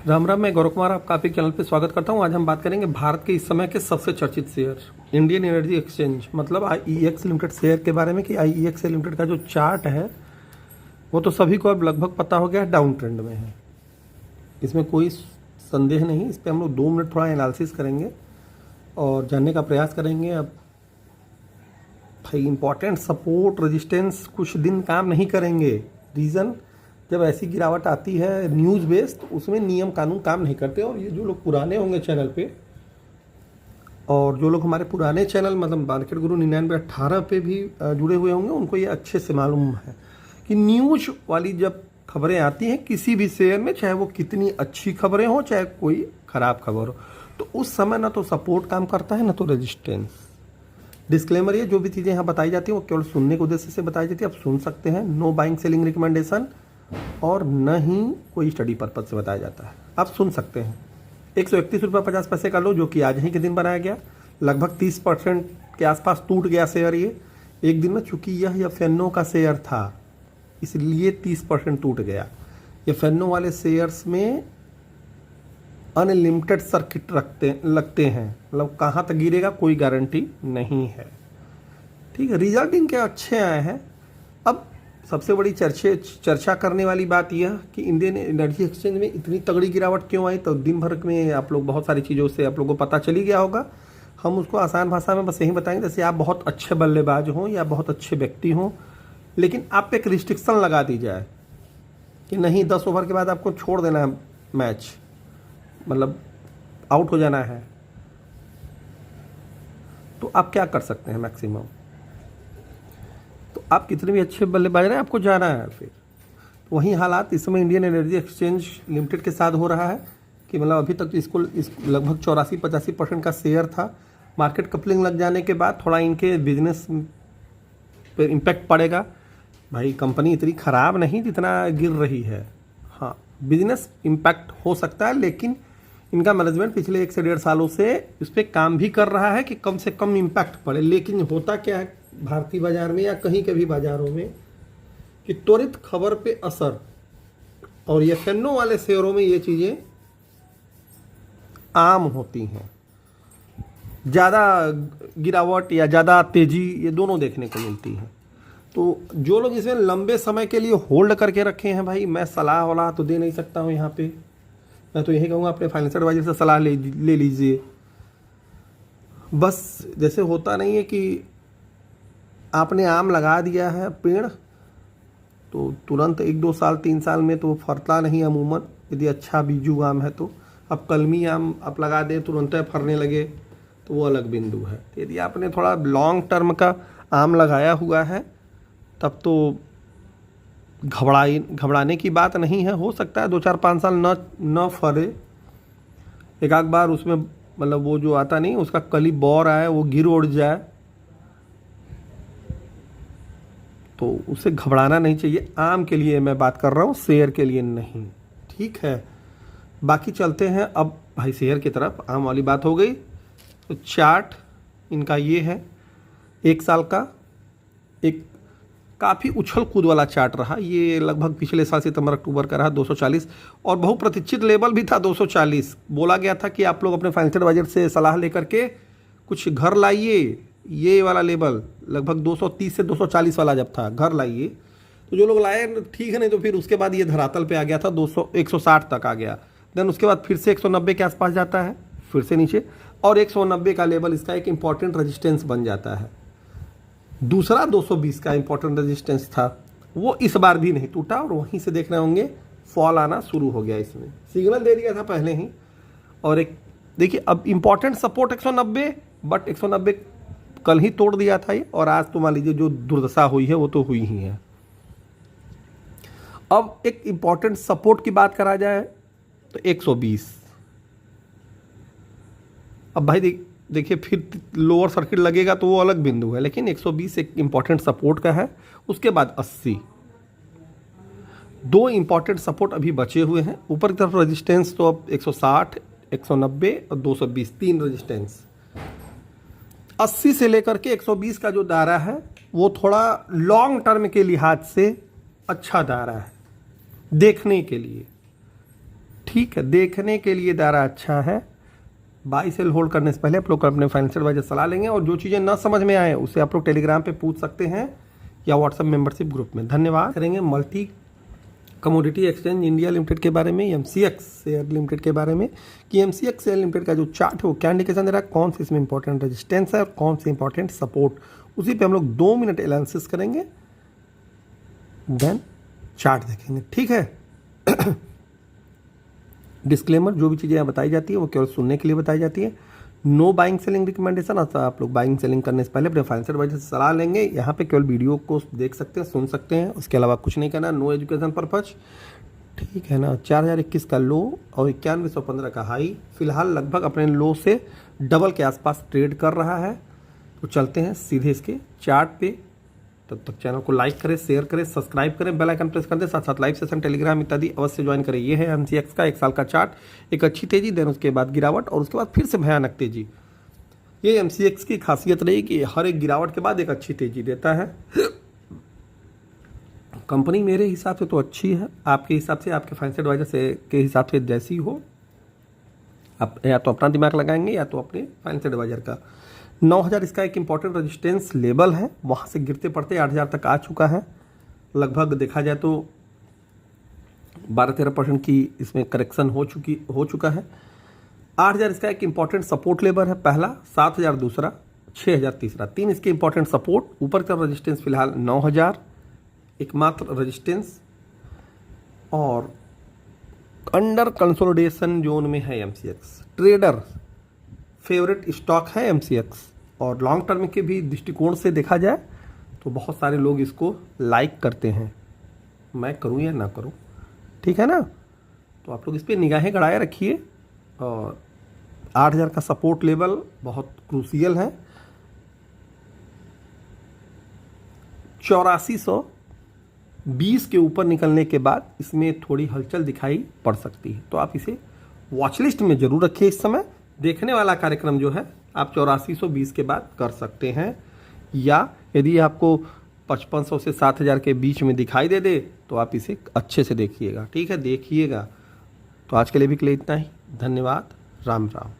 राम राम। मैं गौरव कुमार आपका आपके चैनल पे स्वागत करता हूं। आज हम बात करेंगे भारत के इस समय के सबसे चर्चित शेयर इंडियन एनर्जी एक्सचेंज मतलब आईईएक्स लिमिटेड शेयर के बारे में कि आईईएक्स लिमिटेड का जो चार्ट है वो तो सभी को अब लगभग पता हो गया है, डाउन ट्रेंड में है। इसमें कोई संदेह नहीं। इस पर हम लोग 2 मिनट थोड़ा एनालिसिस करेंगे और जानने का प्रयास करेंगे। अब भाई इंपॉर्टेंट सपोर्ट रेजिस्टेंस कुछ दिन काम नहीं करेंगे। रीज़न, जब ऐसी गिरावट आती है न्यूज़ बेस्ड, उसमें नियम कानून काम नहीं करते। और ये जो लोग पुराने होंगे चैनल पे और जो लोग हमारे पुराने चैनल मतलब मार्केट गुरु 9918 पे भी जुड़े हुए होंगे, उनको ये अच्छे से मालूम है कि न्यूज वाली जब खबरें आती हैं किसी भी शेयर में, चाहे वो कितनी अच्छी खबरें हो चाहे कोई ख़राब खबर हो, तो उस समय ना तो सपोर्ट काम करता है ना तो रेजिस्टेंस। डिस्क्लेमर, ये जो भी चीज़ें यहाँ बताई जाती हैं वो केवल सुनने के उद्देश्य से बताई जाती है। आप सुन सकते हैं, नो बाइंग सेलिंग रिकमेंडेशन, और न ही कोई स्टडी पर्पज से बताया जाता है। आप सुन सकते हैं। 131 रुपये 50 पैसे का लो, जो कि आज ही के दिन बनाया गया, लगभग 30% के आसपास टूट गया शेयर। ये एक दिन में, चूंकि यह फेनो का शेयर था इसलिए 30% टूट गया। ये फेनो वाले शेयर्स में अनलिमिटेड सर्किट लगते हैं, मतलब कहाँ तक गिरेगा कोई गारंटी नहीं है। ठीक है, रिजल्ट इनके अच्छे आए हैं। अब सबसे बड़ी चर्चा करने वाली बात यह कि इंडियन एनर्जी एक्सचेंज में इतनी तगड़ी गिरावट क्यों आई। तो दिन भर में आप लोग बहुत सारी चीज़ों से आप लोगों को पता चली गया होगा। हम उसको आसान भाषा में बस यही बताएंगे, जैसे आप बहुत अच्छे बल्लेबाज हों या बहुत अच्छे व्यक्ति हों, लेकिन आप पे एक रिस्ट्रिक्शन लगा दी जाए कि नहीं 10 ओवर के बाद आपको छोड़ देना है मैच, मतलब आउट हो जाना है, तो आप क्या कर सकते हैं मैक्सिमम। तो आप कितने भी अच्छे बल्लेबाज रहे, आपको जाना है। फिर वही हालात इस समय इंडियन एनर्जी एक्सचेंज लिमिटेड के साथ हो रहा है कि मतलब अभी तक तो इसको लगभग 84-85% का शेयर था। मार्केट कपलिंग लग जाने के बाद थोड़ा इनके बिजनेस पे इम्पैक्ट पड़ेगा। भाई कंपनी इतनी ख़राब नहीं जितना गिर रही है। हाँ, बिजनेस इम्पैक्ट हो सकता है, लेकिन इनका मैनेजमेंट पिछले 1 से 1.5 सालों से इस पर काम भी कर रहा है कि कम से कम इम्पैक्ट पड़े। लेकिन होता क्या है भारतीय बाजार में या कहीं के भी बाजारों में कि त्वरित खबर पे असर, और ये फेनो वाले शेयरों में ये चीज़ें आम होती हैं। ज़्यादा गिरावट या ज़्यादा तेज़ी ये दोनों देखने को मिलती है। तो जो लोग इसमें लंबे समय के लिए होल्ड करके रखे हैं, भाई मैं सलाह वाला तो दे नहीं सकता हूँ यहाँ पे। मैं तो यही कहूँगा अपने फाइनेंशियल एडवाइजर से सलाह ले लीजिए। बस जैसे होता नहीं है कि आपने आम लगा दिया है पेड़ तो तुरंत 1-2 साल 3 साल में तो फरता नहीं अमूमन, यदि अच्छा बीजू आम है तो। अब कलमी आम आप लगा दें तुरंत फरने लगे तो वो अलग बिंदु है। यदि आपने थोड़ा लॉन्ग टर्म का आम लगाया हुआ है तब तो घबराने की बात नहीं है। हो सकता है 2-4-5 साल न फरे, एक आध बार उसमें मतलब वो जो आता नहीं उसका कली बौर आए, वो गिर उड़ जाए, तो उससे घबराना नहीं चाहिए। आम के लिए मैं बात कर रहा हूँ, शेयर के लिए नहीं। ठीक है, बाकी चलते हैं अब भाई शेयर की तरफ। आम वाली बात हो गई। तो चार्ट इनका ये है, 1 साल का एक काफ़ी उछल कूद वाला चार्ट रहा। ये लगभग पिछले साल सितंबर अक्टूबर का रहा 240, और बहुप्रतीक्षित लेवल भी था 240। बोला गया था कि आप लोग अपने फाइनेंशियल एडवाइजर से सलाह लेकर के कुछ घर लाइए। ये वाला लेवल लगभग 230 से 240 वाला जब था, घर लाइए। तो जो लोग लाए ठीक है, नहीं तो फिर उसके बाद ये धरातल पे आ गया था, 160 तक आ गया। देन उसके बाद फिर से 190 के आसपास जाता है, फिर से नीचे, और 190 का लेवल इसका एक इम्पॉर्टेंट रेजिस्टेंस बन जाता है। दूसरा 220 का इम्पोर्टेंट रेजिस्टेंस था, वो इस बार भी नहीं टूटा, और वहीं से देख रहे होंगे फॉल आना शुरू हो गया। इसमें सिग्नल दे दिया था पहले ही। और एक देखिए, अब इम्पोर्टेंट सपोर्ट 190, बट 190 कल ही तोड़ दिया था ये, और आज तो मान लीजिए जो दुर्दशा हुई है वो तो हुई ही है। अब एक इम्पॉर्टेंट सपोर्ट की बात करा जाए तो 120। अब भाई देखिए फिर लोअर सर्किट लगेगा तो वो अलग बिंदु है, लेकिन 120 एक इम्पॉर्टेंट सपोर्ट का है। उसके बाद 80, 2 इम्पॉर्टेंट सपोर्ट अभी बचे हुए हैं। ऊपर की तरफ रेजिस्टेंस तो अब 160, 190 और 220, 3 रेजिस्टेंस। 80 से लेकर के 120 का जो दायरा है वो थोड़ा लॉन्ग टर्म के लिहाज से अच्छा दायरा है देखने के लिए। ठीक है, देखने के लिए दायरा अच्छा है। बाई सेल होल्ड करने से पहले आप लोग अपने फाइनेंशियल एडवाइजर सलाह लेंगे, और जो चीज़ें ना समझ में आए उसे आप लोग टेलीग्राम पे पूछ सकते हैं या व्हाट्सएप मेंबरशिप ग्रुप में। धन्यवाद। करेंगे multi commodity exchange India limited के बारे में, एमसीएक्स शेयर लिमिटेड के बारे में, कि एमसीएक्स शेयर लिमिटेड का जो चार्ट है वो क्या इंडिकेशन दे रहा है, कौन से इसमें इंपॉर्टेंट रेजिस्टेंस है और कौन से इंपॉर्टेंट सपोर्ट, उसी पे हम लोग 2 मिनट एनालिसिस करेंगे, देन चार्ट देखेंगे। ठीक है। डिस्क्लेमर, जो भी चीज़ें यहाँ बताई जाती है वो केवल सुनने के लिए बताई जाती है। नो बाइंग सेलिंग रिकमेंडेशन, आप लोग बाइंग सेलिंग करने से पहले अपने फाइनेंशियल एडवाइजर से सलाह लेंगे। यहाँ पे केवल वीडियो को देख सकते हैं, सुन सकते हैं, उसके अलावा कुछ नहीं करना। No education purpose. ठीक है ना। 4021 का लो और 9115 का हाई फिलहाल लगभग अपने लो से डबल के आसपास ट्रेड कर रहा है। तो चलते हैं सीधे इसके चार्ट पे। तब तक चैनल को लाइक करें, शेयर करें, सब्सक्राइब करें, बेल आइकन प्रेस कर दें, साथ साथ लाइव सेशन टेलीग्राम इत्यादि अवश्य ज्वाइन करें। ये है एमसीएक्स का 1 साल का चार्ट। एक अच्छी तेजी, देन उसके बाद गिरावट और उसके बाद फिर से भयानक तेजी। ये एमसीएक्स की खासियत रही कि हर एक गिरावट के बाद एक अच्छी तेजी देता है। कंपनी मेरे हिसाब से तो अच्छी है, आपके हिसाब से, आपके फाइनेंशियल एडवाइजर से के हिसाब से जैसी हो, आप या तो अपना दिमाग लगाएंगे या तो अपने फाइनेंशियल एडवाइजर का। 9000 इसका एक इंपॉर्टेंट रेजिस्टेंस लेवल है, वहाँ से गिरते पड़ते 8000 तक आ चुका है। लगभग देखा जाए तो 12-13% की इसमें करेक्शन हो चुका है। 8000 इसका एक इंपॉर्टेंट सपोर्ट लेवल है, पहला 7000 दूसरा, 6000 तीसरा, 3 इसके इंपॉर्टेंट सपोर्ट। ऊपर का रेजिस्टेंस फिलहाल 9000 एकमात्र रेजिस्टेंस, और अंडर कंसोलिडेशन जोन में है एमसीएक्स। ट्रेडर फेवरेट स्टॉक है एमसीएक्स, और लॉन्ग टर्म के भी दृष्टिकोण से देखा जाए तो बहुत सारे लोग इसको लाइक करते हैं। मैं करूं या ना करूं, ठीक है ना। तो आप लोग इस पर निगाहें गड़ाए रखिए। और 8000 का सपोर्ट लेवल बहुत क्रूशियल है। 8420 के ऊपर निकलने के बाद इसमें थोड़ी हलचल दिखाई पड़ सकती है, तो आप इसे वॉचलिस्ट में जरूर रखिए। इस समय देखने वाला कार्यक्रम जो है आप 8420 के बाद कर सकते हैं, या यदि आपको 5500 से 7000 के बीच में दिखाई दे तो आप इसे अच्छे से देखिएगा। ठीक है, देखिएगा। तो आज के लिए भी के लिए इतना ही। धन्यवाद। राम राम।